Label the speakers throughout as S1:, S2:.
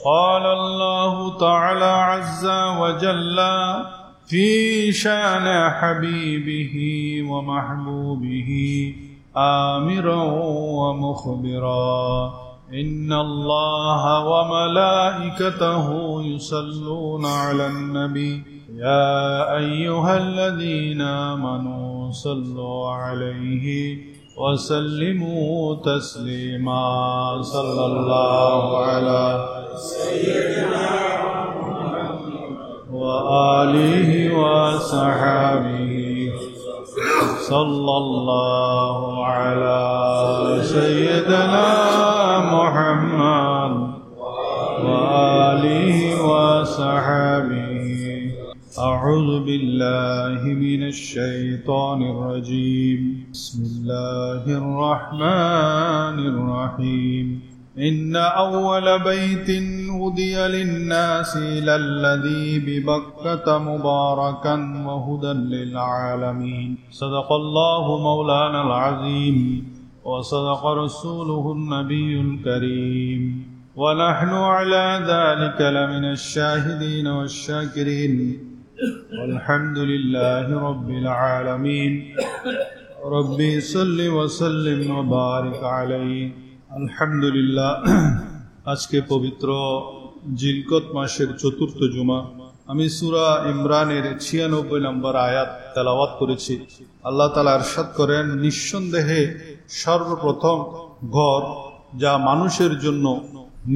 S1: قال الله تعالى عز وجل في شأن حبيبه ومحبوبه آمرا ومخبرا إن الله وملائكته يصلون على النبي يا أيها الذين آمنوا صلوا عليه وسلموا تسليما صلى الله على سيدنا وآله وصحبه صلى الله على سيدنا محمد وآله وصحبه. أعوذ بالله من الشيطان الرجيم. بسم الله الرحمن الرحيم. إن أول بيت هدي للناس للذي ببكة مباركا وهدى للعالمين. صدق الله مولانا العظيم وصدق رسوله النبي الكريم ونحن على ذلك لمن الشاهدين والشاكرين والحمد لله رب العالمين. ربي صل وسلم وبارك عليه. আলহামদুলিল্লাহ, আজকে পবিত্র জিলকত মাসের চতুর্থ জুমা। আমি সূরা ইমরানের ৯৬ নম্বর আয়াত তেলাওয়াত করেছি। আল্লাহ তাআলা ইরশাদ করেন, নিঃসন্দেহে সর্বপ্রথম ঘর যা মানুষের জন্য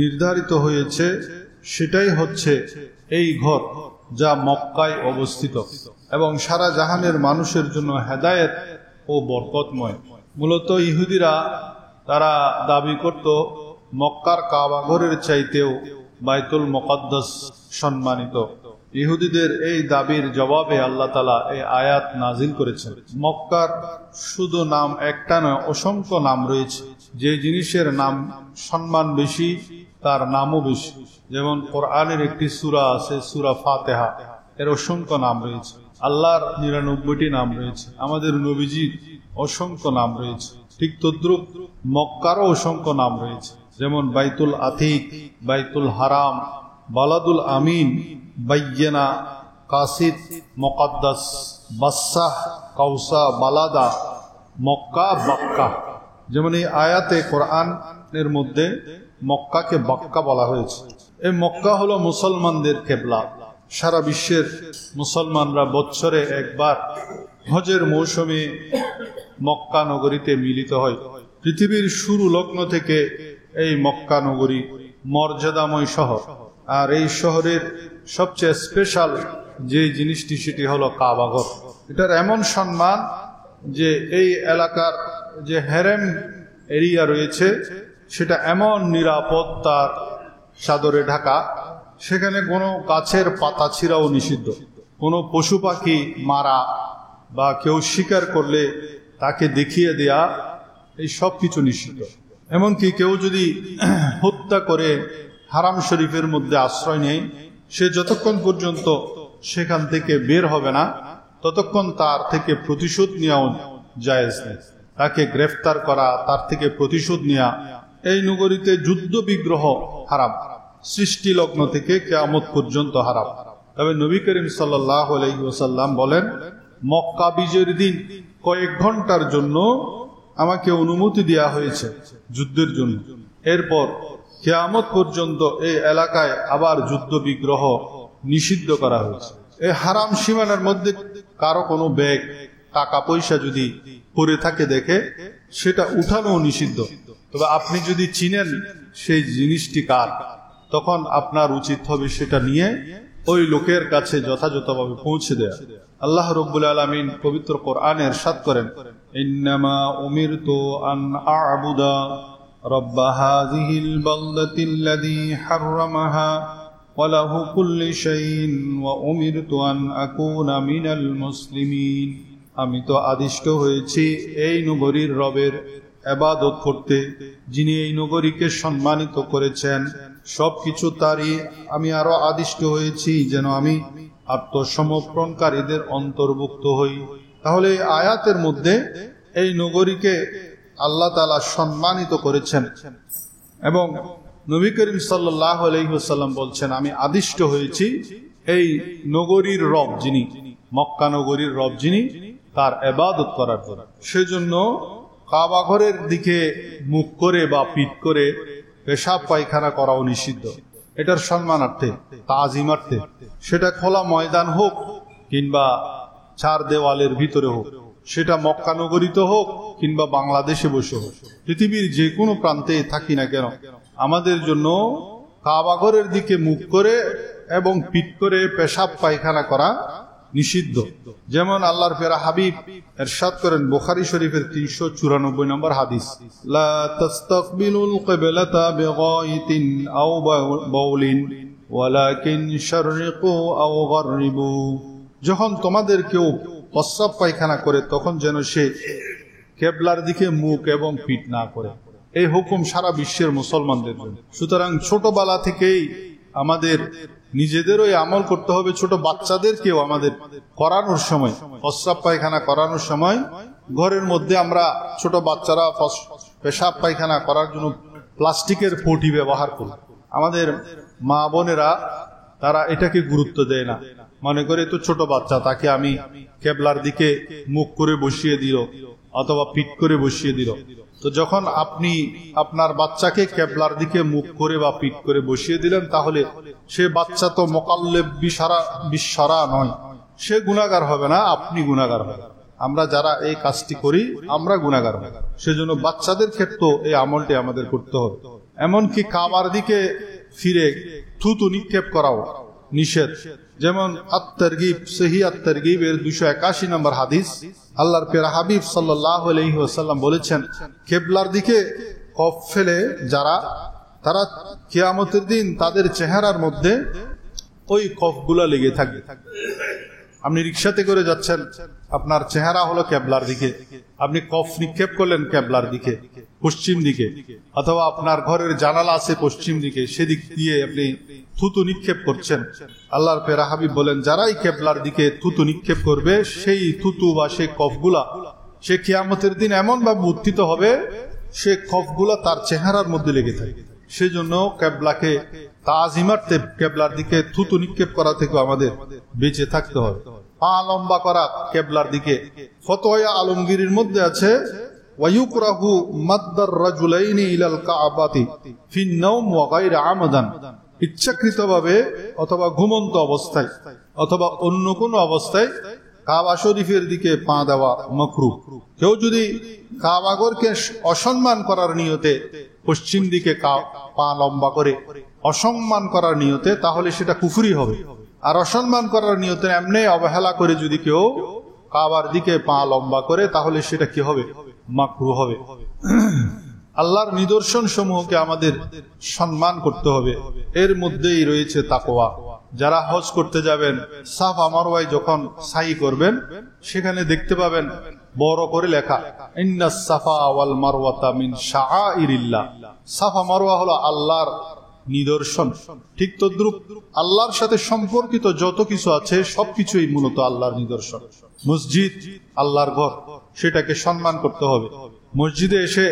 S1: নির্ধারিত হয়েছে সেটাই হচ্ছে এই ঘর যা মক্কায় অবস্থিত এবং সারা জাহানের মানুষের জন্য হেদায়েত ও বরকতময়। মূলত ইহুদিরা তারা দাবি করত মক্কার কাবা ঘরের চাইতেও বাইতুল মুকাদ্দাস সম্মানিত। ইহুদিদের এই দাবির জবাবে আল্লাহ তাআলা এই আয়াত নাজিল করেছেন। মক্কার শুধু নাম একটা নয়, অসংখ্য নাম রয়েছে। যে জিনিসের নাম সম্মান বেশি তার নামও বেশি। যেমন কোরআনের একটি সূরা আছে, সূরা ফাতিহা, এর অসংখ্য নাম রয়েছে। আল্লাহর ৯৯টি নাম রয়েছে, আমাদের নবীজির অসংখ্য নাম রয়েছে। ঠিক তদ্রুপ মক্কারও অসংখ্য নাম রয়েছে, যেমন বাইতুল আতিক, বাইতুল হারাম, বালাদুল আমিন, বাইয়্যানা, কাসিদ, মুকাদ্দাস, বাসাহ, কাউসা, বালাদা, মক্কা, বাক্কা। যেমন এই আয়াতে কোরআনের মধ্যে মক্কাকে বাক্কা বলা হয়েছে। এই মক্কা হলো মুসলমানদের কিবলা। সারা বিশ্বের মুসলমানরা বছরে একবার হজের মৌসুমে মক্কা নগরীতে মিলিত হয়। পৃথিবীর শুরু লগ্ন থেকে এই মক্কা নগরী মর্যাদাময় শহর। আর এই শহরের সবচেয়ে স্পেশাল যে জিনিসটি সেটি হলো কাবাঘর। এটার এমন সম্মান যে এই এলাকার যে হেরেম এরিয়া রয়েছে সেটা এমন নিরাপত্তার চাদরে ঢাকা, সেখানে কোনো গাছের পাতা ছিঁড়াও নিষিদ্ধ, কোনো পশু পাখি মারা বা কেউ শিকার করলে তাকে দেখিয়ে দেয়া, এই সব কিছু নিষিদ্ধ। এমনকি কেউ যদি হত্যা করে হারাম শরীফের মধ্যে আশ্রয় নেয়, সে যতক্ষণ পর্যন্ত সেখান থেকে বের হবে না ততক্ষণ তার থেকে প্রতিশোধ নেওয়া জায়েজ নেই। তাকে গ্রেফতার করা, তার থেকে প্রতিশোধ নেওয়া। এই নগরীতে যুদ্ধ বিগ্রহ হারাম, সৃষ্টি লগ্ন থেকে কিয়ামত পর্যন্ত হারাম। তবে নবী করিম সাল্লাল্লাহু আলাইহি ওয়াসাল্লাম বলেন, মক্কা বিজয়ের দিন কয়েক ঘন্টার জন্য আমাকে অনুমতি দেওয়া হয়েছে যুদ্ধের জন্য। এরপর কিয়ামত পর্যন্ত এই এলাকায় আবার যুদ্ধ বিগ্রহ নিষিদ্ধ করা হয়েছে। এই হারাম সীমানার মধ্যে কারো কোনো ব্যাগ, টাকা পয়সা যদি পড়ে থাকে দেখে, সেটা উঠানো নিষিদ্ধ। তবে আপনি যদি চিনেন সেই জিনিসটি কার, তখন আপনার উচিত হবে সেটা নিয়ে ওই লোকের কাছে যথাযথভাবে পৌঁছে দেয়া। আল্লাহ রাব্বুল আলামিন পবিত্র কোরআনে ইরশাদ করেন, ইন্নামা উমিরতু আন আ'বুদা রাব্ব হাযিহিল বালদাতিল্লাযী হাররামাহা ওয়া লাহু কুল্লু শাইইন ওয়া উমিরতু আন আকুনা মিনাল মুসলিমিন। আমি তো আদিষ্ট হয়েছি এই নগরীর রবের ইবাদত করতে, যিনি এই নগরীকে সম্মানিত করেছেন। সবকিছু তারই। আমি আরো আদিষ্ট হয়েছি যেন আমি আত্মসমর্পণকারীদের অন্তর্ভুক্ত হই। তাহলে এই আয়াতের মধ্যে এই নগরীকে আল্লাহ তাআলা সম্মানিত করেছেন এবং নবী করিম সাল্লাল্লাহু আলাইহি ওয়াসাল্লাম বলছেন, আমি আদিষ্ট হয়েছি এই নগরীর রব যিনি, মক্কা নগরীর রব যিনি, তার ইবাদত করার জন্য। সেজন্য কাবা ঘরের দিকে মুখ করে বা পিঠ করে পেশাব পায়খানা করাও নিষিদ্ধ। এটার সম্মানার্থে, তাজিমার্থে, সেটা খোলা ময়দান হোক কিংবা চার দেওয়ালের ভিতরে হোক, সেটা মক্কা নগরীতে হোক কিংবা বাংলাদেশে বসে হোক, পৃথিবীর যে কোনো প্রান্তে থাকি না কেন, আমাদের জন্য কাবা ঘরের দিকে মুখ করে এবং পিঠ করে পেশাব পায়খানা করা নিষিদ্ধ। যেমন আল্লাহর প্যারা হাবিব ইরশাদ করেন বুখারী শরীফের 394 নম্বর হাদিস, লা তাস্তাকবিলুল কিবলাতা বিগাইতিন আও বাউলিন ওয়ালাকিন শাররিকু আও গাররিবু। যখন তোমাদের কেউ প্রস্রাব পায়খানা করে তখন যেন সে কিবলার দিকে মুখ এবং পিঠ না করে। এই হুকুম সারা বিশ্বের মুসলমানদের জন্য। সুতরাং ছোটবেলা থেকেই আমাদের নিজেদেরও আমল করতে হবে। ছোট বাচ্চাদেরকেও আমাদের করানোর সময়, প্রস্রাব পায়খানা করানোর সময় ঘরের মধ্যে আমরা ছোট বাচ্চারা পেশাব পায়খানা করার জন্য প্লাস্টিকের পটি ব্যবহার করি। আমাদের মা বোনেরা তারা এটাকে গুরুত্ব দেয় না, মনে করে তো ছোট বাচ্চা, তাকে আমি কিবলার দিকে মুখ করে বসিয়ে দিল অথবা পিঠ করে বসিয়ে দিল। তো যখন আপনি আপনার বাচ্চাকে কিবলার দিকে মুখ করে বা পিঠ করে বসিয়ে দিলেন, তাহলে সে বাচ্চা তো মুকাল্লিব বিশরা নয়, সে গুনাহগার হবে না, আপনি গুনাহগার হবেন। আমরা যারা এই কাজটি করি আমরা গুনাহগার হই। সেজন্য বাচ্চাদের ক্ষেত্রেও এই আমলটি আমাদের করতে হবে। এমনকি কাবার দিকে ফিরে থুতু নিক্ষেপ করাও নিষেধ। যেমন আত-তারগীব, সহিহ আত-তারগীবের 281 নম্বর হাদিস, আল্লাহর প্যারা হাবিব সাল্লাল্লাহু আলাইহি ওয়াসাল্লাম বলেছেন, কিবলার দিকে কফ ফেলে যারা, তারা কিয়ামতের দিন তাদের চেহারার মধ্যে ওই কফগুলা লেগে থাকবে। আপনি রিকশাতে করে যাচ্ছেন, আপনার চেহারা হলো কিবলার দিকে, আপনি কফ নিক্ষেপ করলেন কিবলার দিকে, পশ্চিম দিকে, অথবা আপনার ঘরের জানালা আছে পশ্চিম দিকে, সেদিক দিয়ে আপনি থুতু নিক্ষেপ করছেন। আল্লাহর প্যারা হাবিব বলেন, যারাই কিবলার দিকে থুতু নিক্ষেপ করবে, সেই থুতু বা সেই কফগুলা সে কিয়ামতের দিন এমন ভাবে উত্থিত হবে, সে কফগুলা তার চেহারার মধ্যে লেগে থাকে। সেজন্য কিবলাকে তাজিমার্থে কিবলার দিকে থুতু নিক্ষেপ করা থেকে আমাদের বেঁচে থাকতে হবে। পা লম্বা করা কিবলার দিকে, ফতোয়া আলমগীরের মধ্যে আছে, ওয়ায়ুকরাহু মাদ্দার রাজুলাইনি ইলাল কাবাতি ফিন নাওম ওয়া গায়রা আমদান। ইচ্ছাকৃতভাবে অথবা ঘুমন্ত অবস্থায় অথবা অন্য কোনো অবস্থায় কাবা শরীফের দিকে পা দেওয়া মাকরুহ। কেউ যদি কাবা ঘরকে অসম্মান করার নিয়তে পশ্চিম দিকে পা লম্বা করে অসম্মান করার নিয়তে, তাহলে সেটা কুফরি হবে। আর অসম্মান করার নিয়তে এমনি অবহেলা করে যদি কেউ কাবার দিকে পা লম্বা করে, তাহলে সেটা কি হবে? মাকরুহ হবে। আল্লাহর নিদর্শন সমূহকে আমাদের সম্মান করতে হবে। এর মধ্যেই রয়েছে তাকওয়া। যারা হজ করতে যাবেন, সাফা মারওয়ায় যখন সাই করবেন, সেখানে দেখতে পাবেন বড় করে লেখা, ইন্নাস সাফা ওয়াল মারওয়াতা মিন শাআইরিল্লাহ। সাফা মারওয়া হলো আল্লাহর নিদর্শন। ঠিক তদ্রুপ আল্লাহর সাথে সম্পর্কিত যত কিছু আছে সবকিছুই মূলত আল্লাহর নিদর্শন। মসজিদ আল্লাহর ঘর, সেটাকে সম্মান করতে হবে। মসজিদে এসে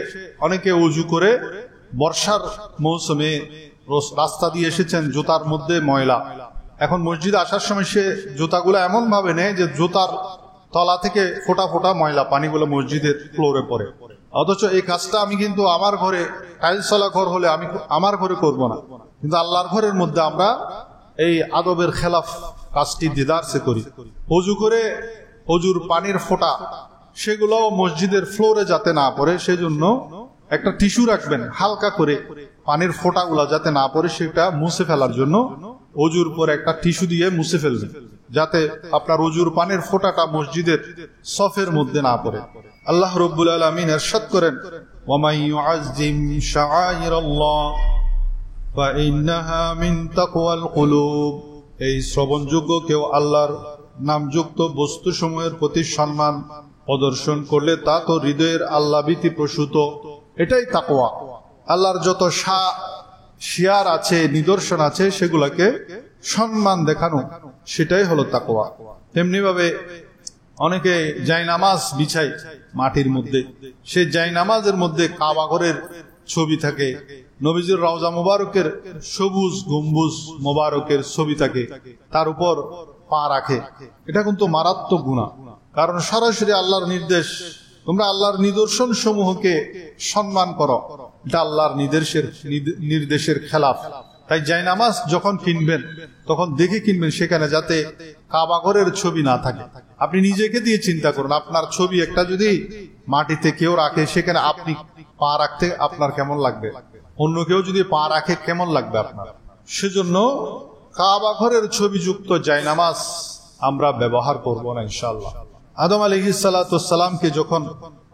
S1: অনেকে ওযু করে, বর্ষার মৌসুমে রাস্তা দিয়ে এসেছেন, জুতার মধ্যে ময়লা। এখন মসজিদে আসার সময় সে জুতাগুলো এমন ভাবে নেয় যে জুতার তলা থেকে ফোঁটা ফোঁটা ময়লা পানিগুলো মসজিদের ফ্লোরে পড়ে। অথচ এই কাজটা আমি কিন্তু আমার ঘরে, টাইলসওয়ালা ঘর হলে আমি আমার ঘরে করব না, কিন্তু আল্লাহর ঘরের মধ্যে আমরা এই আদবের খেলাফ কাজটি দিদারসে করি। ওযু করে ওযুর পানির ফোঁটা সেগুলো মসজিদের ফ্লোরে যাতে না পড়ে, সেজন্য একটা টিস্যু রাখবেন, হালকা করে পানির ফোঁটাগুলা যাতে না পড়ে সেটা মুছে ফেলার জন্য ওযুর পরে একটা টিস্যু দিয়ে মুছে ফেলবেন, যাতে আপনার ওযুর পানির ফোঁটাটা মসজিদের সফের মধ্যে না পড়ে। আল্লাহ রাব্বুল আলামিন ইরশাদ করেন, ওয়া মান ইউআযযিম শাআইরাল্লাহ ফাইন্নাহা মিন তাকওয়াল কুলুব। এই শ্রবণযোগ্য কেউ আল্লাহর নামযুক্ত বস্তুসমূহের প্রতি সম্মান প্রদর্শন করলে তা তো হৃদয়ের আল্লাহ ভীতি প্রসূত। এটাই তাকওয়া। আল্লাহর যত শিয়ার আছে, নিদর্শন আছে, সেগুলোকে সম্মান দেখানো, সেটাই হলো তাকওয়া। তেমনি ভাবে অনেকে জায়নামাজ বিছায় মাটির মধ্যে, সেই জায়নামাজের মধ্যে কাবা ঘরের ছবি থাকে, নবীজির রওজা মুবারকের সবুজ গম্বুজ মুবারকের ছবি থাকে, তার উপর পা রাখে, এটা কিন্তু মারাত্মক গুনাহ। কারণ সরাসরি আল্লাহর নির্দেশ, তোমরা আল্লাহর নিদর্শন সমূহকে সম্মান করো, এটা আল্লাহর নির্দেশের খেলাফ। তাই জায়নামাজ যখন কিনবেন তখন দেখে কিনবেন সেখানে যাতে কাবা ঘরের ছবি না থাকে। আপনি নিজেকে দিয়ে চিন্তা করুন, আপনার ছবি একটা যদি মাটিতে কেউ রাখে, সেখানে আপনি পা রাখতে আপনার কেমন লাগবে, অন্য কেউ যদি পা রাখে কেমন লাগবে আপনার। সেজন্য কাবা ঘরের ছবিযুক্ত জায়নামাজ আমরা ব্যবহার করব না ইনশাআল্লাহ। আদম আলাইহিস সালাতু ওয়াস সালামকে যখন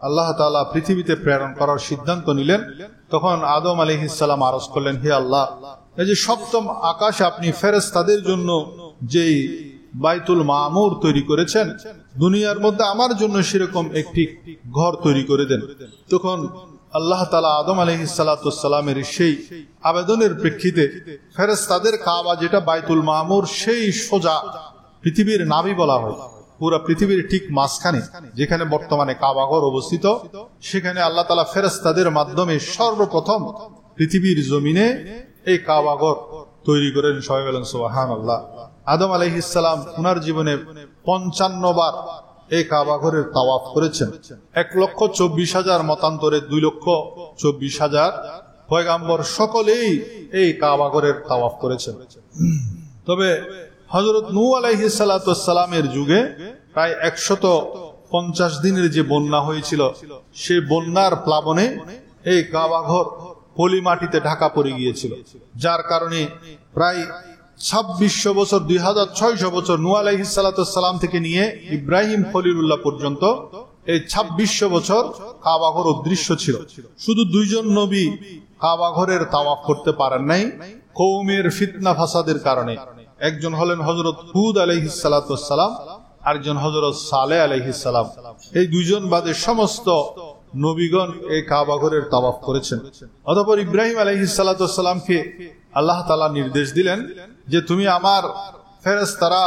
S1: আল্লাহ তাআলা পৃথিবীতে প্রেরণ করার সিদ্ধান্ত নিলেন, তখন আদম আলাইহিস সালাম আরজ করলেন, হে আল্লাহ, এই যে সপ্তম আকাশে আপনি ফেরেশতাদের জন্য যেই বাইতুল মামুর তৈরি করেছেন, দুনিয়ার মধ্যে আমার জন্য সেরকম একটি ঘর তৈরি করে দেন। তখন আল্লাহ তাআলা আদম আলাইহিস সালাতু ওয়াস সালামের সেই আবেদনের প্রেক্ষিতে ফেরেশতাদের কাবা যেটা বাইতুল মামুর, সেই সোজা পৃথিবীর নাভি বলা হয়, পুরো পৃথিবীর ঠিক মাঝখানে যেখানে বর্তমানে কাবা ঘর অবস্থিত, সেখানে আল্লাহ তাআলা ফেরেশতাদের মাধ্যমে সর্বপ্রথম পৃথিবীর জমিনে এই কাবা ঘর তৈরি করেন। সবাই বলেন সুবহানাল্লাহ। আদম আলাইহিস সালাম ওনার জীবনে 55 বার এই কাবা ঘরের তাওয়াফ করেছেন। 1,24,000 মতান্তরে 2,24,000 পয়গাম্বর সকলেই এই কাবা ঘরের তাওয়াফ করেছেন। তবে হযরত নূহ আলাইহিস সালাতু ওয়াস সালামের যুগে প্রায় 150 দিনের যে বন্যা হয়েছিল, সেই বন্যার প্লাবনে এই কাবা ঘর পলি মাটিতে ঢাকা পড়ে গিয়েছিল, যার কারণে প্রায় 2600 বছর 2600 বছর নূহ আলাইহিস সালাতু ওয়াস সালাম থেকে নিয়ে ইব্রাহিম খলিলুল্লাহ পর্যন্ত এই 2600 বছর কাবা ঘর অদৃশ্য ছিল। শুধু 2 জন নবী কাবা ঘরের তাওয়াফ করতে পারেন নাই কওমের ফিতনা ফাসাদের কারণে। একজন হলেন হযরত হুদ আলাইহিস সালাতু ওয়াস সালাম, আরেকজন হযরত সালেহ আলাইহিস সালাম। এই 2 জন বাদে সমস্ত নবীগণ এই কাবা ঘরের তাওয়াফ করেছেন। অতঃপর ইব্রাহিম আলাইহিস সালাতু ওয়াস সালামকে আল্লাহ তাআলা নির্দেশ দিলেন যে তুমি আমার ফেরেশতারা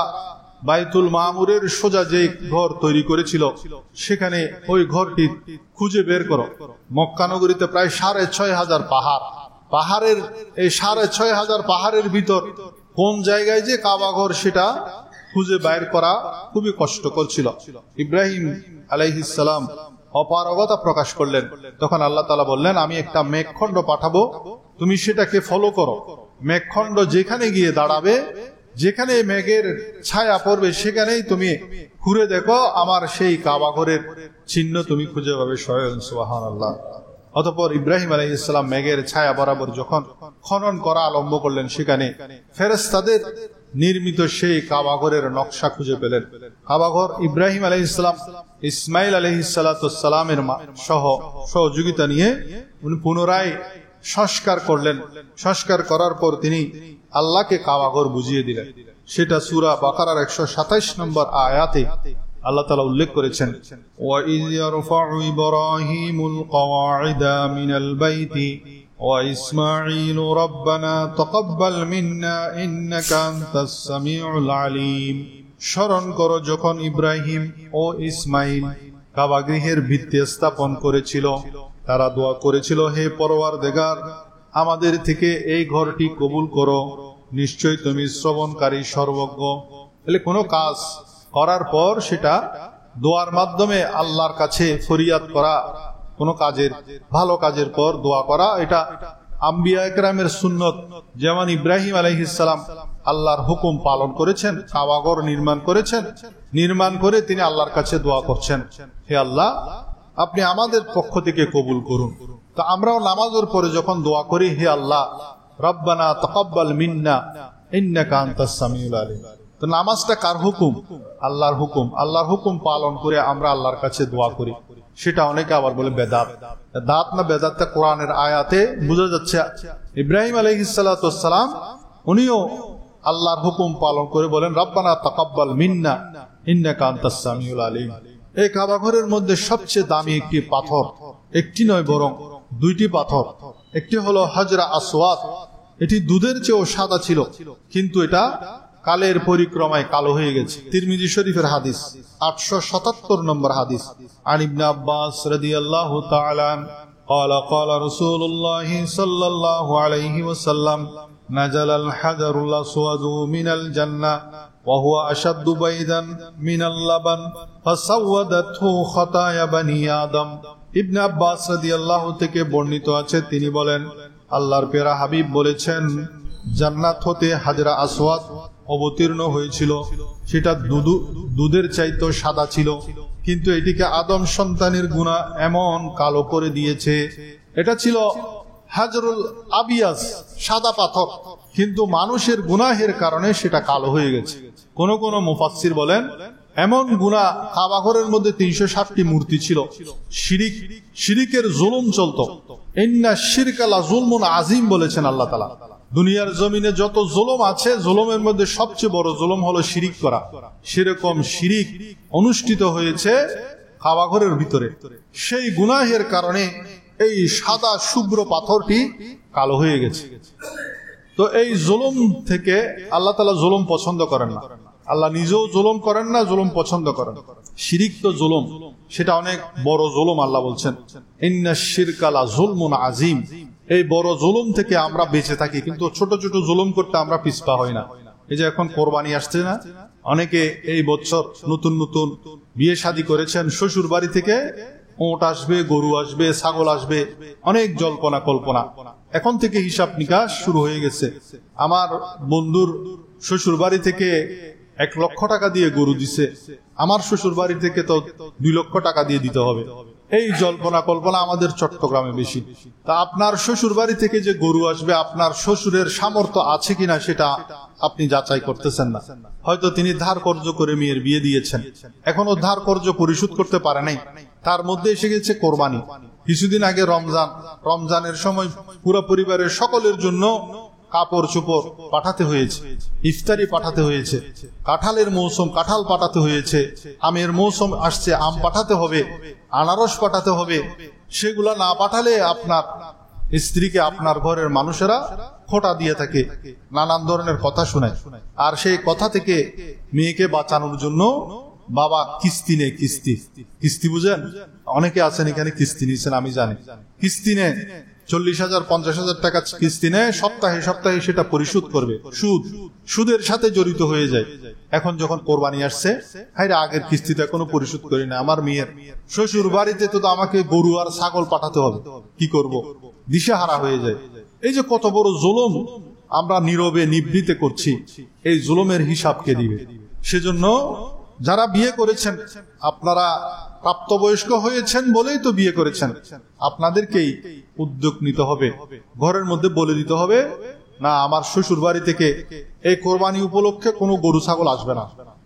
S1: বাইতুল মামুরের সোজা যে ঘর তৈরি করেছিল, সেখানে ওই ঘরটি খুঁজে বের করো। মক্কা নগরীতে প্রায় 6,500 পাহাড়, পাহাড়ের এই 6,500 পাহাড়ের ভিতর কোন জায়গায় যে কাবা ঘর সেটা খুঁজে বাইর করা খুবই কষ্টকর ছিল। ইব্রাহিম আলাইহিস সালাম অপারগতা প্রকাশ করলেন। তখন আল্লাহ তাআলা বললেন, আমি একটা মেঘখণ্ড পাঠাবো, তুমি সেটাকে ফলো করো। মেঘখণ্ড যেখানে গিয়ে দাঁড়াবে, যেখানে মেঘের ছায়া পড়বে, সেখানেই তুমি ঘুরে দেখো আমার সেই কাবা ঘরের চিহ্ন তুমি খুঁজে পাবে। সুবহানাল্লাহ। অতঃপর ইব্রাহিম আলাইহিস সালাম মেঘের ছায়া বরাবর যখন খনন করা আরম্ভ করলেন, সেখানে ফেরেশতাদের নির্মিত সেই কাবা ঘরের নকশা খুঁজে পেলেন। কাবা ঘর ইব্রাহিম আলাইহিস সালাম ইসমাইল আলাইহিস সালাতু ওয়াস সালামের সহযোগিতা নিয়ে উনি পুনরায় সংস্কার করলেন। সংস্কার করার পর তিনি আল্লাহকে কাবা ঘর বুঝিয়ে দিলেন। সেটা সূরা বাকারার 127 নম্বর আয়াতে আল্লাহ তাআলা উল্লেখ করেছেন, ওয়া ইয ইয়ারফাউ ইব্রাহিমুল কওয়াইদা মিনাল বাইতি ওয়া ইসমাঈলু রাব্বানা তাকাব্বাল মিন্না ইন্নাকা আনতাস সামিউল আলীম। স্মরণ করো যখন ইব্রাহিম ও ইসমাঈল কাবা গৃহের ভিত্তি স্থাপন করেছিল, তারা দোয়া করেছিল, হে পরওয়ারদিগার, আমাদের থেকে এই ঘরটি কবুল করো, নিশ্চয়ই তুমি শ্রবণকারী সর্বজ্ঞ। তাহলে কোনো কাজ করার পর সেটা দোয়ার মাধ্যমে আল্লাহর কাছে ফরিয়াদ করা, কোনো কাজের ভালো কাজের পর দোয়া করা, এটা আম্বিয়া একরামের সুন্নত। যেমন ইব্রাহিম আলাইহিস সালাম আল্লাহর হুকুম পালন করেছেন, কাবা ঘর নির্মাণ করেছেন, নির্মাণ করে তিনি আল্লাহর কাছে দোয়া করছেন, হে আল্লাহ আপনি আমাদের পক্ষ থেকে কবুল করুন। তো আমরাও নামাজের পরে যখন দোয়া করি, হে আল্লাহ রব্বানা তাকাব্বাল মিন্না ইন্নাকা আনতাস সামিউল আলিম। তো নামাজটা কার হুকুম? আল্লাহর হুকুম। আল্লাহর হুকুম পালন করে আমরা আল্লাহর কাছে দোয়া করি, সেটা অনেকে আবার বলে বেদাত। দাঁত না বেদাতটা কোরআনের আয়াতে বোঝা যাচ্ছে। ইব্রাহিম আলাইহিস সালাতু ওয়াস সালাম উনিও আল্লাহর হুকুম পালন করে বলেন, রব্বানা তাকাব্বাল মিন্না ইন্নাকা আনতাস সামিউল আলিম। এই কাবা ঘরের মধ্যে সবচেয়ে দামি একটি পাথর, একটি নয় বরং 2টি পাথর। একটি হলো হাজরা আসওয়াদ, এটি দুধের চেয়েও সাদা ছিল, কিন্তু এটা কালের পরিক্রমায় কালো হয়ে গেছে। তিরমিজি শরীফের হাদিস, 877 নম্বর হাদিস। আন ইবনে আব্বাস রাদিয়াল্লাহু তাআলা قال قال رسول الله صلى الله عليه وسلم نزل الحجر الأسود من الجنة وهو أشد بيضا من اللبن فسودته خطايا بني آدم। ইবনে আব্বাস রাদিয়াল্লাহু থেকে বর্ণিত আছে, তিনি বলেন, আল্লাহর প্যারা হাবিব বলেছেন, জান্নাত হতে হাজরা আসওয়াদ অবতীর্ণ হয়েছিল। সেটা দুধের চাইতে সাদা ছিল, কিন্তু এটিকে আদম সন্তানের গুনাহ এমন কালো করে দিয়েছে। এটা ছিল হাজরুল আবিয়াস, সাদা পাথর, কিন্তু মানুষের গুনাহের কারণে সেটা কালো হয়ে গেছে। কোন কোন মুফাসসির বলেন এমন গুনাহ, কাবা ঘরের মধ্যে 360টি মূর্তি ছিল, শিরিকের জুলুম চলত। ইন্না শিরকা লা যুলমুন আযীম বলেছেন আল্লাহ তাআলা। দুনিয়ার জমিনে যত জুলুম আছে, জুলুমের মধ্যে সবচেয়ে বড় জুলুম হলো শিরিক করা। সেরকম শিরিক অনুষ্ঠিত হয়েছে কাবা ঘরের ভিতরে। সেই গুনাহের কারণে এই সাদা শুভ্র পাথরটি কালো হয়ে গেছে। তো এই জুলুম থেকে আল্লাহ তাআলা জুলুম পছন্দ করেন না। আল্লাহ নিজেও জুলুম করেন না, জুলুম পছন্দ করেন। শিরিক তো জুলুম, সেটা অনেক বড় জুলুম। আল্লাহ বলছেন ইন্না শিরকা লা যুলমুন আযীম। এই বড় জুলুম থেকে আমরা বেঁচে থাকি, কিন্তু ছোট ছোট জুলুম করতে আমরা পিছপা হই না। এই যে এখন কোরবানি আসছে না, অনেকে এই বছর নতুন নতুন বিয়ে শাদী করেছেন, শ্বশুর বাড়ি থেকে ওট আসবে, গরু আসবে, ছাগল আসবে, অনেক জল্পনা কল্পনা। এখন থেকে হিসাব নিকাশ শুরু হয়ে গেছে। আমার বন্ধুর শ্বশুর বাড়ি থেকে 1 লক্ষ টাকা দিয়ে গরু দিছে, আমার শ্বশুর বাড়ি থেকে তো 2 লক্ষ টাকা দিয়ে দিতে হবে। এই জল্পনা কল্পনা আমাদের চট্টগ্রামে বেশি। তা আপনার শ্বশুর বাড়ি থেকে যে গরু আসবে, আপনার শ্বশুরের সামর্থ্য আছে কিনা সেটা আপনি যাচাই করতেছেন না। হয়তো তিনি ধার কর্জ করে মেয়ের বিয়ে দিয়েছেন, এখনো ধার কর্জ পরিশোধ করতে পারে নাই, তার মধ্যে এসে গেছে কোরবানি। কিছুদিন আগে রমজানের সময় পুরো পরিবারের সকলের জন্য কাপড় চোপড় পাঠাতে হয়েছে, ইফতারি পাঠাতে হয়েছে, কাঁঠালের মৌসুম, কাঁঠাল পাঠাতে হয়েছে, আমের মৌসুম আসছে, আম পাঠাতে হবে, আনারস পাঠাতে হবে। সেগুলা না পাঠালে আপনার স্ত্রীকে আপনার ঘরের মানুষেরা খোঁটা দিয়ে থাকে, নানান ধরনের কথা শোনায়। আর সেই কথা থেকে মেয়েকে বাঁচানোর জন্য বাবা কিস্তি নেই। কিস্তি বুঝেন? অনেকে আছেন এখানে কিস্তি নিয়েছেন, আমি জানি। কিস্তি নেই 40,000 50,000 টাকা কিস্তি নেয়, সপ্তাহে সপ্তাহে সেটা পরিশোধ করবে। সুদের সাথে জড়িত হয়ে যায়। এখন যখন কোরবানি আসছে, হায়রে আগের কিস্তিটা এখনো পরিশোধ করি না, আমার মেয়ের শ্বশুর বাড়িতে তো আমাকে গরু আর ছাগল পাঠাতে হবে, কি করব? দিশেহারা হয়ে যায়। এই যে কত বড় জুলুম আমরা নীরবে নিবৃতে করছি, এই জুলুমের হিসাব কে দিবে? সেজন্য যারা বিয়ে করেছেন, আপনারা প্রাপ্তবয়স্ক হয়েছেন বলেই তো বিয়ে করেছেন, আপনাদেরকেই উদ্যোগ নিতে হবে। ঘরের মধ্যে বলে দিতে হবে, না আমার শ্বশুর বাড়ি থেকে এই কোরবানি উপলক্ষে কোনো গরু ছাগল আসবে না।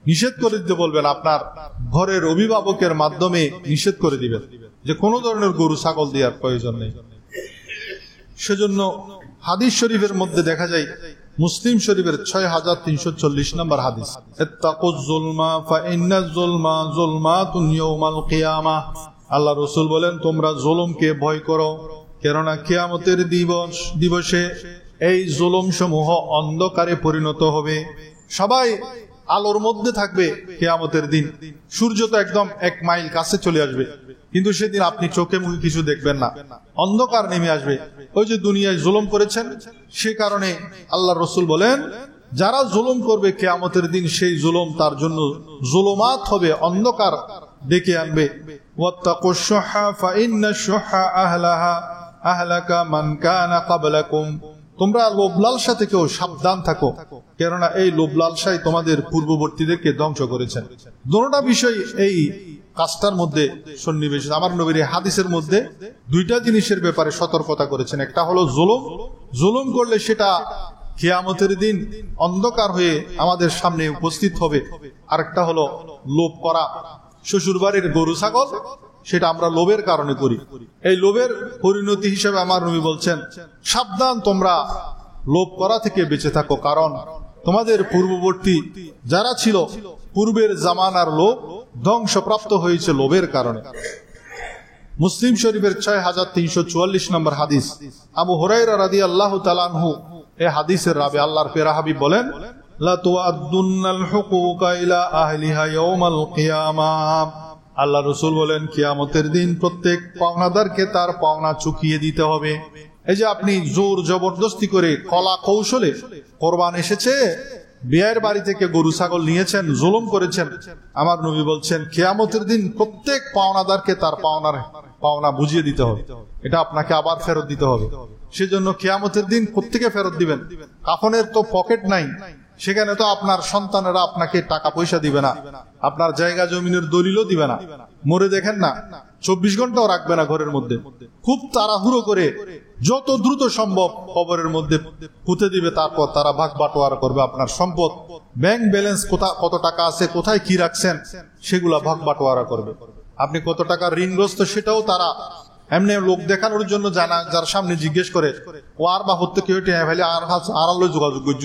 S1: নিষেধ করে দিতে বলবেন, আপনার ঘরের অভিভাবকের মাধ্যমে নিষেধ করে দিবেন যে কোনো ধরনের গরু ছাগল দেওয়ার প্রয়োজন নেই। সেজন্য হাদিস শরীফের মধ্যে দেখা যায়, মুসলিম শরীফের 6340 নম্বর হাদিস, ইত্তাকুজ যুলমা ফাইন্নাজ যুলমা যুলমাতুন ইয়াউমাল কিয়ামাহ। আল্লাহ রাসূল বলেন, তোমরা জুলুমকে ভয় করো, কেননা কিয়ামতের দিবসে এই জুলুম সমূহ অন্ধকারে পরিণত হবে। সবাই আলোর মধ্যে থাকবে কিয়ামতের দিন। সূর্য তো একদম 1 মাইল কাছে চলে আসবে, কিন্তু সেদিন আপনি চোখে মুখে কিছু দেখবেন না, অন্ধকার নেমে আসবে। ওই যে দুনিয়ায় জুলুম করেছেন, সে কারণে আল্লাহ রাসূল বলেন, যারা জুলুম করবে কিয়ামতের দিন, সেই জুলুম তার জন্য জুলুমাত হবে, অন্ধকার ডেকে আনবে। ওয়াত্তাকুশ শুহা ফাইন্নাশ শুহা আহলাকা মান কানা ক্বাবলাকুম। তোমরা লোভ লালসা থেকেও সাবধান থাকো, কেননা এই লোভ লালসাই তোমাদের পূর্ববর্তীদেরকে ধ্বংস করেছেন। দুটোটা বিষয় এই কাজটার মধ্যে সন্নিবেশিত। আমার নবীর হাদিসের মধ্যে 2টা জিনিসের ব্যাপারে সতর্কতা করেছেন। একটা হলো জুলুম করলে সেটা কিয়ামতের দিন অন্ধকার হয়ে আমাদের সামনে উপস্থিত হবে। আরেকটা হলো লোভ করা, শ্বশুর বাড়ির গরু ছাগল, সেটা আমরা লোভের কারণে করি। এই লোভের পরিণতি হিসেবে আমার নবী বলছেন, সাবধান, তোমরা লোভ করা থেকে বেঁচে থাকো, কারণ তোমাদের পূর্ববর্তী যারা ছিল, পূর্বের জামানার লোভ ধ্বংসপ্রাপ্ত হয়েছে লোভের কারণে। মুসলিম শরীফের 6344 নম্বর হাদিস, আবু হুরায়রা রাদিয়াল্লাহু তাআলা আনহু এই হাদিসের রাবি, আল্লাহর প্রিয় হাবিব বলেন, লা তুআদ্দুনাল হুকুকা ইলা আহলিহা ইয়াউমাল কিয়ামাহ। আল্লাহ রসুল বলেন কিয়ামতের দিন প্রত্যেক পাওনাদারকে তার পাওনা চুকিয়ে দিতে হবে। এই যে আপনি জোর জবরদস্তি করে কলা কৌশলে কোরবান এসেছে, বিয়ের বাড়ি থেকে গরু ছাগল নিয়েছেন, জুলুম করেছেন, আমার নবী বলছেন কিয়ামতের দিন প্রত্যেক পাওনাদারকে তার পাওনা বুঝিয়ে দিতে হবে। এটা আপনাকে আবার ফেরত দিতে হবে। সেজন্য কিয়ামতের দিন প্রত্যেকে ফেরত দিবেন। কাফনের তো পকেট নাই, সেখানে তো আপনার সন্তানেরা আপনাকে টাকা পয়সা দিবে না, আপনার জায়গা জমিনের দলিলও দিবে না। মরে দেখেন না 24 ঘন্টাও রাখবে না ঘরের মধ্যে, খুব তাড়াহুড়ো করে যত দ্রুত সম্ভব কবরের মধ্যে পুঁতে দিবে। তারপর তারা ভাগ বাটোয়ারা করবে আপনার সম্পদ, ব্যাংক ব্যালেন্স কত টাকা আছে, কোথায় কি রাখছেন, সেগুলা ভাগ বাটোয়ারা করবে। আপনি কত টাকা ঋণগ্রস্ত সেটাও তারা এমনি লোক দেখানোর জন্য জানা, যার সামনে জিজ্ঞেস করে ও আর বা হতে কেউ ফেলে আর যোগাযোগ করছ।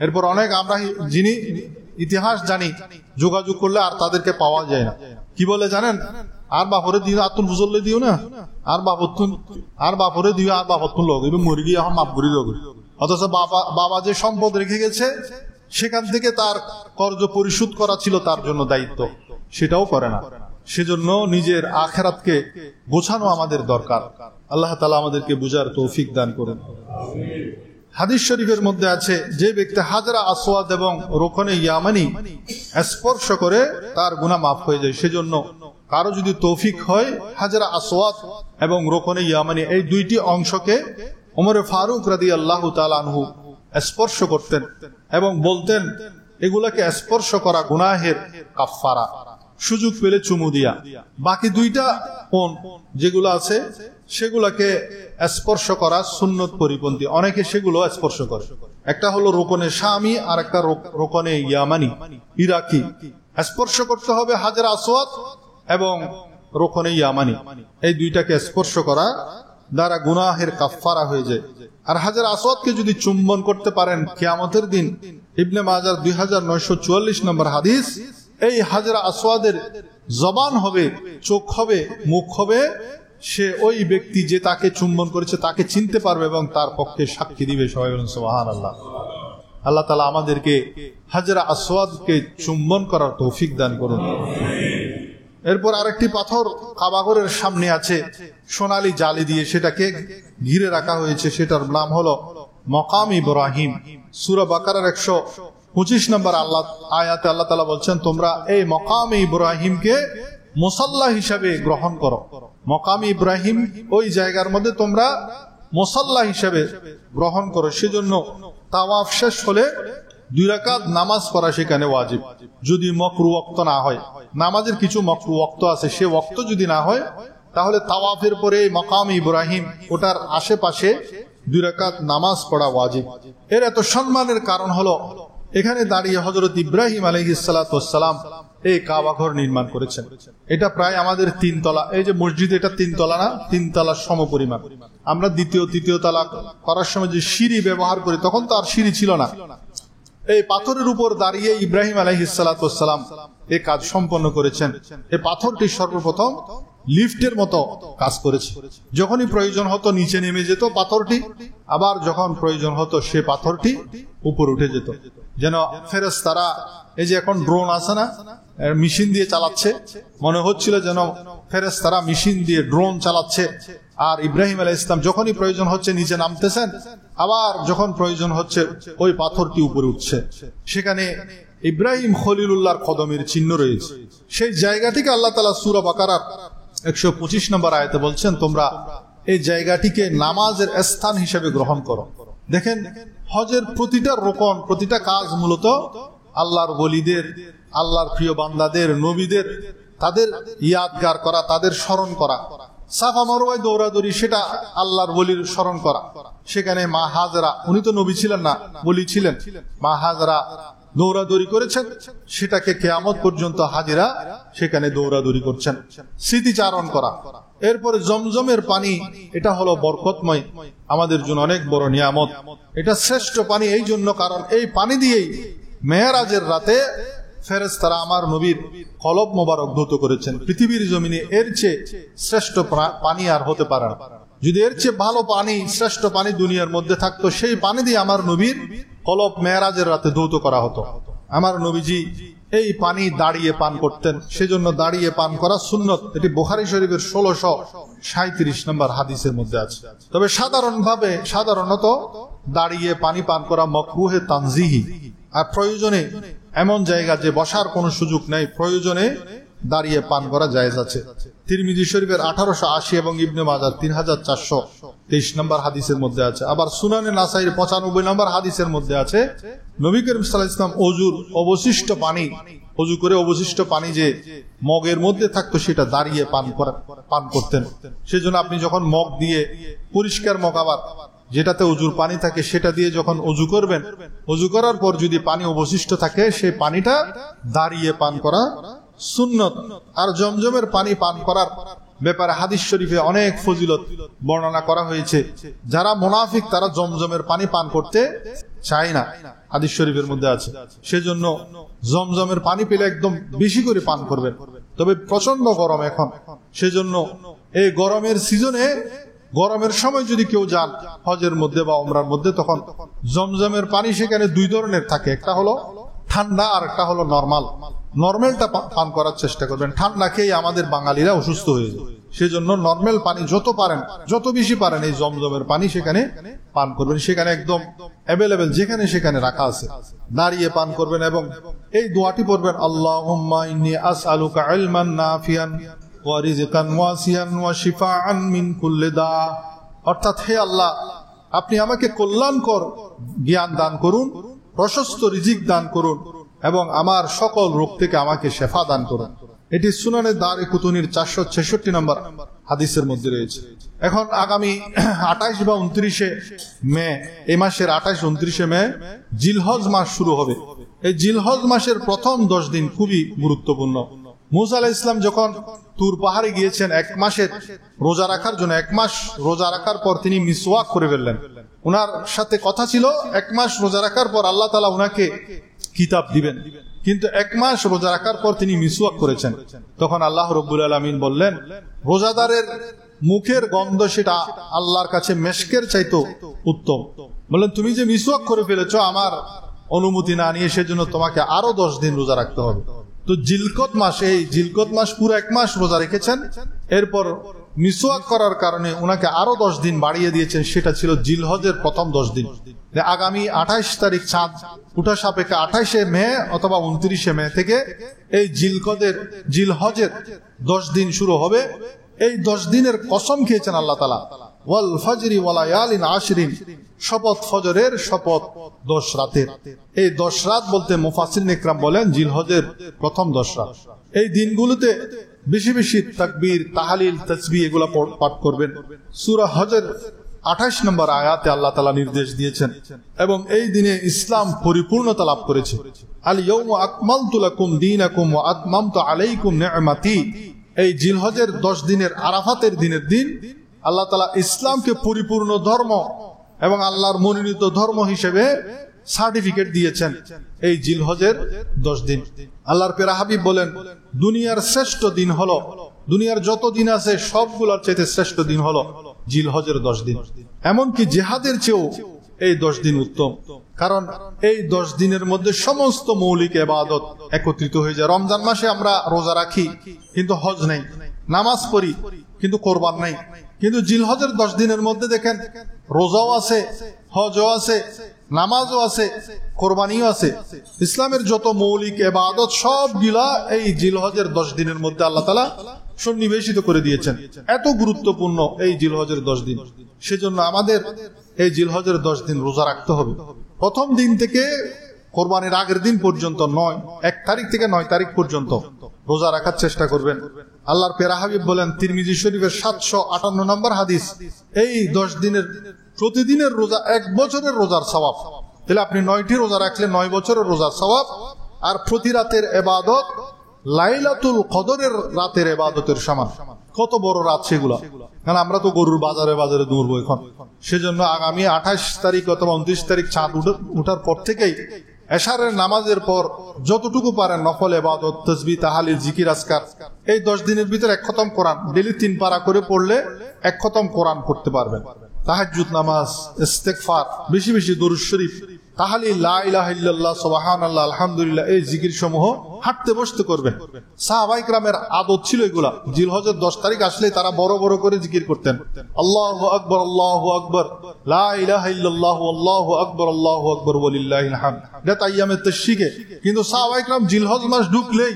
S1: এরপর অনেক আমরা যিনি ইতিহাস জানি, যোগাযোগ করলে আর তাদেরকে পাওয়া যায় না। কি বলে জানেন? আর বাপরে দিও, আতুন বুঝলে দিও না, আর বাপরে দিও, আর বাপতুন লোক মরে গিয়ে এখন মাপ করি লোক। অথচ বাবা যে সম্পদ রেখে গেছে সেখান থেকে তার কর্জ পরিশোধ করা ছিল তার জন্য দায়িত্ব, সেটাও করে না। সেজন্য নিজের আখিরাতকে গোছানো আমাদের দরকার। আল্লাহ তাআলা আমাদেরকে বুঝার তৌফিক দান করুন। হাদিস শরীফের মধ্যে আছে, যে ব্যক্তি হাজরা আসওয়াদ এবং রুকনে ইয়ামানি স্পর্শ করে তার গুনাহ মাফ হয়ে যায়। সেজন্য কারো যদি তৌফিক হয় হাজরা আসওয়াদ এবং রুকনে ইয়ামানি এই দুইটি অংশকে ওমর ফারুক রাদিয়াল্লাহু তাআলা আনহু স্পর্শ করতেন এবং বলতেন এগুলাকে স্পর্শ করা গুনাহের কাফফারা, সুযোগ পেলে চুমু দিয়া। বাকি দুইটা কোন যেগুলো আছে সেগুলাকে স্পর্শ করা সুন্নত পরিপন্থী, অনেকে সেগুলো স্পর্শ করে। একটা হলো রোকনে শামি আর একটা রোকনে ইয়ামানি ইরাকি। স্পর্শ করতে হবে হাজরা আসওয়াদ এবং রোকনে ইয়ামানি, এই দুইটাকে স্পর্শ করা দ্বারা গুনাহের কাফফারা হয়ে যায়। আর হাজরা আসওয়াদকে যদি চুম্বন করতে পারেন কিয়ামতের দিন, ইবনে মাজার 2944 নম্বর হাদিস, এই হাজরা আসওয়াদের জবান হবে, চোখ হবে, মুখ হবে, সে ওই ব্যক্তি যে তাকে চুম্বন করেছে তাকে চিনতে পারবে এবং তার পক্ষে সাক্ষী দিবে। সবাই বলেন সুবহানাল্লাহ। আল্লাহ তাআলা আমাদেরকে হাজরা আসওয়াদকে চুম্বন করার তৌফিক দান করুন। এরপর আরেকটি পাথর কাবাঘরের সামনে আছে, সোনালী জালি দিয়ে সেটাকে ঘিরে রাখা হয়েছে, সেটার নাম হলো মকাম ইব্রাহিম। সূরা বাকারার 125 নম্বর আয়াতে আল্লাহ তাআলা বলছেন, তোমরা এই মকাম ইব্রাহিমকে মুসাল্লা হিসাবে গ্রহণ করো। মকাম ইব্রাহিম ওই জায়গার মধ্যে তোমরা মুসাল্লা হিসাবে গ্রহণ করো। সেজন্য তাওয়াফ শেষ হলে 2 রাকাত নামাজ পড়া সেখানে ওয়াজিব, যদি মকরু ওয়াক্ত না হয়। নামাজের কিছু মকরু ওয়াক্ত আছে, সে ওয়াক্ত যদি না হয় তাহলে তাওয়াফের পরে মকাম ইব্রাহিম ওটার আশেপাশে 2 রাকাত নামাজ পড়া ওয়াজিব। এর এত সম্মানের কারণ হলো এখানে দাঁড়িয়ে হযরত ইব্রাহিম আলাইহিস সালাতু ওয়াস সালাম এই কাবা ঘর নির্মাণ করেছেন। এটা প্রায় আমাদের 3 তলা, এই যে মসজিদ এটা 3 তলা না, 3 তলার সমপরিমাণ। আমরা দ্বিতীয় তৃতীয় তলা করার সময় যে সিঁড়ি ব্যবহার করি তখন তো আর সিঁড়ি ছিল না। এই পাথরের উপর দাঁড়িয়ে ইব্রাহিম আলাইহিস সালাতু ওয়াস সালাম এই কাজ সম্পন্ন করেছেন। এই পাথরটি সর্বপ্রথম লিফটের মতো কাজ করেছে। যখনই প্রয়োজন হতো নিচে নেমে যেত পাথরটি, আবার যখন প্রয়োজন হতো সে পাথরটি উপর উঠে যেত। যেন ফেরেশতারা, এই যে এখন ড্রোন আছে না, মেশিন দিয়ে চালাচ্ছে, মনে হচ্ছিল যেন ফেরেশতারা মেশিন দিয়ে ড্রোন চালাচ্ছে। আর ইব্রাহিম আলাইহিস সালাম যখনই প্রয়োজন হচ্ছে নিচে নামতেছেন, আবার যখন প্রয়োজন হচ্ছে ওই পাথরটি উপরে উঠছে। সেখানে ইব্রাহিম খলিলুল্লাহর কদমের চিহ্ন রয়েছে। সেই জায়গাটিকে আল্লাহ তাআলা সূরা বাকারার 125 নম্বর আয়াতে বলছেন, তোমরা এই জায়গাটিকে নামাজের স্থান হিসেবে গ্রহণ করো। দেখেন, হজের প্রতিটা রোকন, প্রতিটা কাজ মূলত আল্লাহর ওলিদের, আল্লাহর প্রিয় বান্দাদের, নবীদের, তাদের ইয়াদগার করা, তাদের স্মরণ করা। সাফা মারওয়ায় দৌড়াদৌড়ি, সেটা আল্লাহর ওলির স্মরণ করা। সেখানে মা হাজরা, উনি তো নবী ছিলেন না, ওলি ছিলেন, মা হাজরা দৌড়াদৌড়ি করেছেন, সেটাকে কিয়ামত পর্যন্ত হাজিরা সেখানে দৌড়াদৌড়ি করছেন, স্মৃতিচারণ করা। এরপরে জমজমের পানি, এটা হলো বরকতময়, আমাদের জন্য অনেক বড় নিয়ামত। এটা শ্রেষ্ঠ পানি এই জন্য কারণ এই পানি দিয়েই মেরাজের রাতে ফেরেশতারা আমার নবীর কলব মোবারক ধৌত করেছেন। পৃথিবীর জমিনে এর চেয়ে শ্রেষ্ঠ পানি আর হতে পারে না। যদি এর চেয়ে ভালো পানি, শ্রেষ্ঠ পানি দুনিয়ার মধ্যে থাকতো, সেই পানি দিয়ে আমার নবীর কলব মেরাজের রাতে ধৌত করা হতো। আমার নবীজি এই পানি দাঁড়িয়ে পান করতেন, সেজন্য দাঁড়িয়ে পান করা সুন্নত। এটি বুখারী শরীফের 1637 নম্বর হাদিসের মধ্যে আছে। তবে সাধারণত দাঁড়িয়ে পানি পান করা মাকরুহে তানজিহি, আর প্রয়োজনে এমন জায়গা যে বসার কোনো সুযোগ নেই, প্রয়োজনে দাঁড়িয়ে পান করা জায়েজ আছে। তিরমিজি শরীফের 1880 এবং ইবনে মাজাহ 3423 নম্বর হাদিসের মধ্যে আছে। আবার সুনানে নাসাইর 95 নম্বর হাদিসের মধ্যে আছে, নবী করিম সাল্লাল্লাহু আলাইহি ওয়াসাল্লাম অজুর অবশিষ্ট পানি, অজু করে অবশিষ্ট পানি যে মগের মধ্যে থাকতো সেটা দাঁড়িয়ে পান করতেন। সেজন্য আপনি যখন মগ দিয়ে, পরিষ্কার মগ আবার যেটাতে অজুর পানি থাকে, সেটা দিয়ে যখন অজু করবেন, অজু করার পর যদি পানি অবশিষ্ট থাকে সেই পানিটা দাঁড়িয়ে পান করা সুন্নত। আর জমজমের পানি পান করার ব্যাপারে হাদিস শরীফে অনেক ফজিলত বর্ণনা করা হয়েছে। যারা মুনাফিক তারা জমজমের পানি পান করতে চায় না, হাদিস শরীফের মধ্যে আছে। সেজন্য জমজমের পানি পেলে একদম বেশি করে পান করবেন। তবে প্রচন্ড গরম এখন, সেজন্য এই গরমের সিজনে, গরমের সময় যদি কেউ যান হজের মধ্যে বা উমরার মধ্যে, তখন জমজমের পানি সেখানে দুই ধরনের থাকে, একটা হলো ঠান্ডা আর একটা হলো নরমাল। নরমালটা পান করার চেষ্টা করবেন। ঠান্ডা খেয়ে আমাদের বাঙালিরা অসুস্থ হয়ে যায়, সেজন্য নরমাল পানি যত বেশি পারেন এই জমজমের পানি সেখানে পান করবেন। সেখানে একদম অ্যাভেলেবেল, যেখানে সেখানে রাখা আছে, দাঁড়িয়ে পান করবেন এবং এই দোয়াটি পড়বেন, আল্লাহুম্মা ইন্নী আসআলুকা ইলমান নাফিয়ান ওয়া রিজকান ওয়াসিয়ান ওয়া শিফাআন মিন কুল্লি দা। অর্থাৎ, হে আল্লাহ, আপনি আমাকে কল্যাণকর জ্ঞান দান করুন, প্রশস্ত রিজিক দান করুন এবং আমার সকল রোগ থেকে আমাকে শেফা দান করুন। এটি সুনানে দারে কুতুনির 466 নম্বর হাদিসের মধ্যে রয়েছে। এখন আগামী 28 বা 29 মে, এই মাসের 28-29 মে জিলহজ মাস শুরু হবে। এই জিলহজ মাসের প্রথম 10 দিন খুবই গুরুত্বপূর্ণ। মুসা আলাইহিস সালাম যখন তুর পাহাড়ে গিয়েছেন 1 মাসের রোজা রাখার জন্য, 1 মাস রোজা রাখার পর তিনি মিসওয়াক করে ফেললেন। উনার সাথে কথা ছিল 1 মাস রোজা রাখার পর আল্লাহ তাআলা উনাকে কিতাব দিবেন, কিন্তু 1 মাস রোজা রাখার পর তিনি মিসওয়াক করেছেন। তখন আল্লাহ রাব্বুল আলামিন বললেন, রোজাদারের মুখের গন্ধ সেটা আল্লাহর কাছে মেশকের চাইতো উত্তম। বললেন, তুমি যে মিসওয়াক করে ফেলেছো আমার অনুমতি না নিয়ে, সেজন্য তোমাকে আরো 10 দিন রোজা রাখতে হবে। তো জিলকত মাস, এই জিলকত মাস পুরো 1 মাস রোজা রেখেছেন, এরপর মিসওয়াক করার কারণে উনাকে আরো 10 দিন বাড়িয়ে দিয়েছেন, সেটা ছিল জিলহজের প্রথম 10 দিন। আগামী 28 তারিখ চাঁদ উঠা সাপেক্ষে 28 মে অথবা 29 মে থেকে এই জিলহজের 10 দিন শুরু হবে। এই 10 দিনের কসম খেয়েছেন আল্লাহ তাআলা, ওয়াল ফজরি ওয়া লায়ালিন আশরিন, শপথ ফজরের, শপথ 10 রাতের। এই 10 রাত বলতে মুফাসসিরিন ইকরাম বলেন জিলহজের প্রথম 10 রাত। এই দিনগুলোতে বেশি বেশি তাকবীর, তাহলিল, তাসবিহ এগুলা পাঠ করবেন। সূরা হজের 28 নম্বর আয়াতে আল্লাহ তাআলা নির্দেশ দিয়েছেন এবং এই দিনে ইসলাম পরিপূর্ণতা লাভ করেছে। আল ইয়াউমা আকমালতু লাকুম দীনাকুম ওয়া আতমামতু আলাইকুম নি'মাতি। এই জিলহজের 10 দিনের আরাফাতের দিনের দিন আল্লাহ তাআলা ইসলামকে পরিপূর্ণ ধর্ম এবং আল্লাহর মনোনীত ধর্ম হিসেবে সার্টিফিকেট দিয়েছেন এই জিলহজের 10 দিন। আল্লাহর প্রিয় হাবিব বলেন, দুনিয়ার শ্রেষ্ঠ দিন হলো, দুনিয়ার যত দিন আছে সবগুলোর চাইতে শ্রেষ্ঠ দিন হলো জিলহজের 10 দিন। এমনকি জিহাদের চেয়েও এই 10 দিন উত্তম, কারণ এই 10 দিনের মধ্যে সমস্ত মৌলিক ইবাদত একত্রিত হয়ে যায়। রমজান মাসে আমরা রোজা রাখি কিন্তু হজ নেই, নামাজ পড়ি কিন্তু কোরবান নাই, কিন্তু জিলহজের 10 দিনের মধ্যে দেখেন রোজাও আছে, হজও আছে, নামাজও আছে, কোরবানিও আছে। ইসলামের যত মৌলিক ইবাদত সবগুলা এই জিলহজের 10 দিনের মধ্যে আল্লাহ তাআলা সন্নিবেশিত করে দিয়েছেন। এত গুরুত্বপূর্ণ এই জিলহজের 10 দিন, সেজন্য আমাদের এই জিলহজের 10 দিন রোজা রাখতে হবে। প্রথম দিন থেকে কোরবানির আগের দিন পর্যন্ত 1 তারিখ থেকে 9 তারিখ পর্যন্ত রোজা রাখার চেষ্টা করবেন। আল্লাহর প্রিয় হাবিব বলেন, তিরমিজি শরীফের 758 নম্বর হাদিস, এই 10 দিনের প্রতিদিনের রোজা 1 বছরের রোজার সওয়াব। তাহলে আপনি 9টি রোজা রাখলে 9 বছরের রোজার সওয়াব। আর প্রতি রাতের ইবাদত লাইলাতুল কদরের রাতের ইবাদতের সমান। কত বড় রাত সেগুলা, কারণ আমরা তো গরুর বাজারে বাজারে দৌড়বো এখন। সেজন্য আগামী 28 তারিখ অথবা 29 তারিখ চাঁদ উঠার পর থেকেই এশারের নামাজের পর যতটুকু পারেন নফল ইবাদত, তাসবিহ, তাহলিল, জিকির, আজকার, এই 10 দিনের ভিতরে 1 খতম কোরআন ডেইলি 3 পারা করে পড়লে 1 খতম কোরআন পড়তে পারবেন। তাহাজ্জুদ নামাজ, ইস্তেগফার, বেশি বেশি দরুদ শরীফ, তাহলিল, লা ইলাহা ইল্লাল্লাহ, সুবহানাল্লাহ, আলহামদুলিল্লাহ, এই জিকির সমূহ হাঁটতে বসতে করবেন। সাহাবায়ে কেরামের আদত ছিল এগুলা। জিলহজের 10 তারিখ আসলে তারা বড় বড় করে জিকির করতেন, আল্লাহু আকবার, আল্লাহু আকবার, লা ইলাহা ইল্লাল্লাহ, আল্লাহু আকবার, আল্লাহু আকবার, ওয়ালিল্লাহিল হামদ। এটা আইয়ামে তাশরিকে। কিন্তু সাহাবায়ে কেরাম জিলহজ মাস ঢুকলেই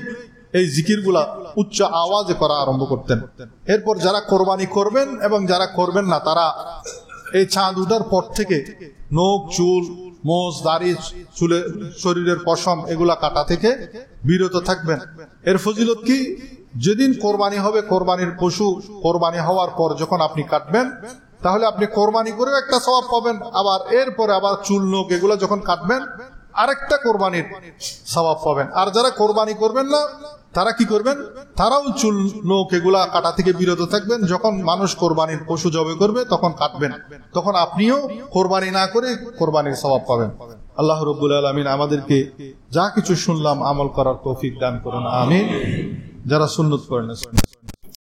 S1: এই জিকিরগুলা উচ্চ আওয়াজে করা আরম্ভ করতেন। এরপর যারা কোরবানি করবেন এবং যারা করবেন না, তারা এই চাঁদ উঠার পর থেকে নখ, চুল, মোজ, দাড়ি, চুলে, শরীরের পশম এগুলা কাটা থেকে বিরত থাকবেন। এর ফজিলত কি? যেদিন কোরবানি হবে, কোরবানির পশু কোরবানি হওয়ার পর যখন আপনি কাটবেন, তাহলে আপনি কোরবানি করেও একটা সওয়াব পাবেন, আবার এরপরে আবার চুল, নখ এগুলা যখন কাটবেন আরেকটা কোরবানির সওয়াব পাবেন। আর যারা কোরবানি করবেন না, তারা কি করবেন? তারাও চুল, নখ এগুলা কাটা থেকে বিরত থাকবেন। যখন মানুষ কোরবানির পশু জবাই করবে তখন কাটবেন, তখন আপনিও কোরবানি না করে কোরবানির সওয়াব পাবেন। আল্লাহ রাব্বুল আলামিন আমাদেরকে যা কিছু শুনলাম আমল করার তৌফিক দান করুন, আমিন। যারা সুন্নত পড়েন